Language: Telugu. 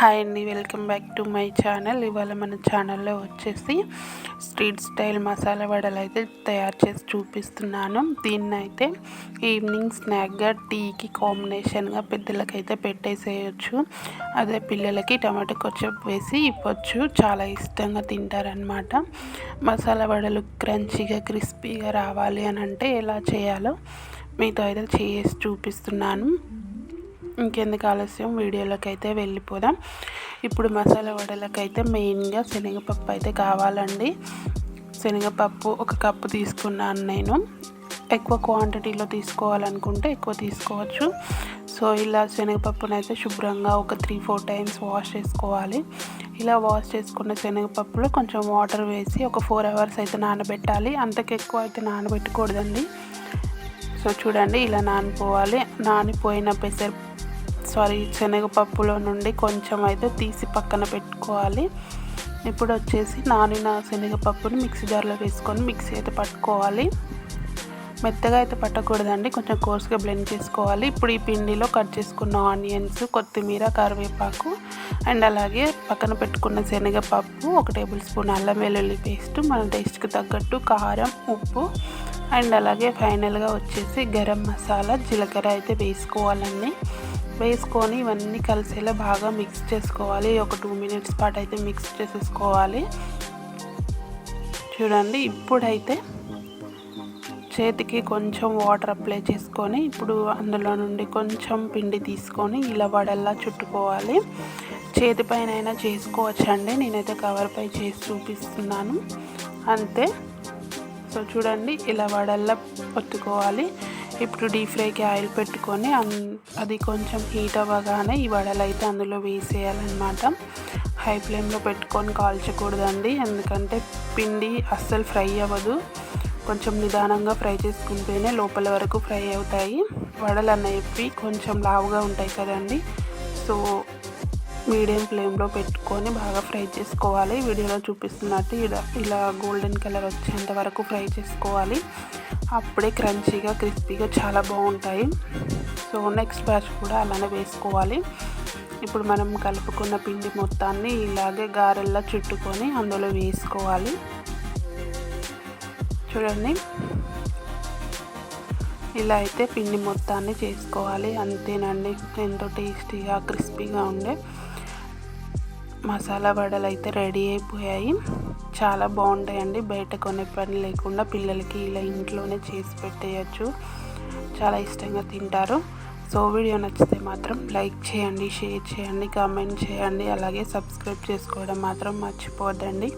హాయ్ అండి, welcome back to my channel. ఇవాళ మన ఛానల్లో వచ్చేసి స్ట్రీట్ స్టైల్ మసాలా వడలు అయితే తయారు చేసి చూపిస్తున్నాను. దీన్ని అయితే ఈవినింగ్ స్నాక్గా టీకి కాంబినేషన్గా పెద్దలకైతే పెట్టేసేయచ్చు. అదే పిల్లలకి టమాటో కొచ్చప్ వేసి ఇవ్వచ్చు, చాలా ఇష్టంగా తింటారనమాట. మసాలా వడలు క్రంచీగా క్రిస్పీగా రావాలి అని అంటే ఎలా చేయాలో మీతో అయితే చేసి చూపిస్తున్నాను. ఇంకెందుకు ఆలస్యం, వీడియోలోకి అయితే వెళ్ళిపోదాం. ఇప్పుడు మసాలా వడలకైతే మెయిన్గా శనగపప్పు అయితే కావాలండి. శనగపప్పు 1 కప్పు తీసుకున్నాను నేను. ఎక్కువ క్వాంటిటీలో తీసుకోవాలనుకుంటే ఎక్కువ తీసుకోవచ్చు. సో ఇలా శనగపప్పునైతే శుభ్రంగా ఒక 3-4 టైమ్స్ వాష్ చేసుకోవాలి. ఇలా వాష్ చేసుకున్న శనగపప్పులో కొంచెం వాటర్ వేసి ఒక 4 అవర్స్ అయితే నానబెట్టాలి. అంతకు ఎక్కువ అయితే నానబెట్టకూడదండి. సో చూడండి, ఇలా నానిపోవాలి. నానిపోయిన శనగపప్పులో నుండి కొంచెం అయితే తీసి పక్కన పెట్టుకోవాలి. ఇప్పుడు వచ్చేసి నానిన శనగపప్పుని మిక్సీ జార్లో వేసుకొని మిక్సీ అయితే పట్టుకోవాలి. మెత్తగా అయితే పట్టకూడదండి, కొంచెం కోర్స్గా బ్లెండ్ చేసుకోవాలి. ఇప్పుడు ఈ పిండిలో కట్ చేసుకున్న ఆనియన్స్, కొత్తిమీర, కరివేపాకు అండ్ అలాగే పక్కన పెట్టుకున్న శనగపప్పు, 1 టేబుల్ స్పూన్ అల్లం వెల్లుల్లి పేస్ట్, మన టేస్ట్కి తగ్గట్టు కారం, ఉప్పు అండ్ అలాగే ఫైనల్గా వచ్చేసి గరం మసాలా, జీలకర్ర అయితే వేసుకోవాలండి. వేసుకొని ఇవన్నీ కలిసేలా బాగా మిక్స్ చేసుకోవాలి. ఒక 2 మినిట్స్ పాటు అయితే మిక్స్ చేసేసుకోవాలి. చూడండి, ఇప్పుడైతే చేతికి కొంచెం వాటర్ అప్లై చేసుకొని ఇప్పుడు అందులో నుండి కొంచెం పిండి తీసుకొని ఇలా వడల్లా చుట్టుకోవాలి. చేతి పైన అయినా చేసుకోవచ్చండి, నేనైతే కవర్పై చేసి చూపిస్తున్నాను అంతే. సో చూడండి, ఇలా వడల్లా ఒత్తుకోవాలి. ఇప్పుడు డీప్ ఫ్రైకి ఆయిల్ పెట్టుకొని అది కొంచెం హీట్ అవ్వగానే ఈ వడలు అయితే అందులో వేసేయాలన్నమాట. హై ఫ్లేమ్లో పెట్టుకొని కాల్చకూడదండి, ఎందుకంటే పిండి అస్సలు ఫ్రై అవ్వదు. కొంచెం నిదానంగా ఫ్రై చేసుకుంటేనే లోపల వరకు ఫ్రై అవుతాయి. వడలు అనేవి కొంచెం లావుగా ఉంటాయి కదండి. సో మీడియం ఫ్లేమ్లో పెట్టుకొని బాగా ఫ్రై చేసుకోవాలి. వీడియోలో చూపిస్తున్నట్టు ఇలా గోల్డెన్ కలర్ వచ్చేంత వరకు ఫ్రై చేసుకోవాలి. అప్పుడే క్రంచీగా క్రిస్పీగా చాలా బాగుంటాయి. సో నెక్స్ట్ బ్యాచ్ కూడా అలానే వేసుకోవాలి. ఇప్పుడు మనం కలుపుకున్న పిండి మొత్తాన్ని ఇలాగే గారెల్లా చుట్టుకొని అందులో వేసుకోవాలి. చూడండి, ఇలా అయితే పిండి మొత్తాన్ని చేసుకోవాలి. అంతేనండి, ఎంతో టేస్టీగా క్రిస్పీగా ఉండే మసాలా వడలు అయితే రెడీ అయిపోయాయి. చాలా బాగుంటాయండి. బయట కొనే పని లేకుండా పిల్లలకి ఇలా ఇంట్లోనే చేసి పెట్టేయచ్చు, చాలా ఇష్టంగా తింటారు. సో వీడియో నచ్చితే మాత్రం లైక్ చేయండి, షేర్ చేయండి, కామెంట్ చేయండి, అలాగే సబ్స్క్రైబ్ చేసుకోవడం మాత్రం మర్చిపోద్దండి.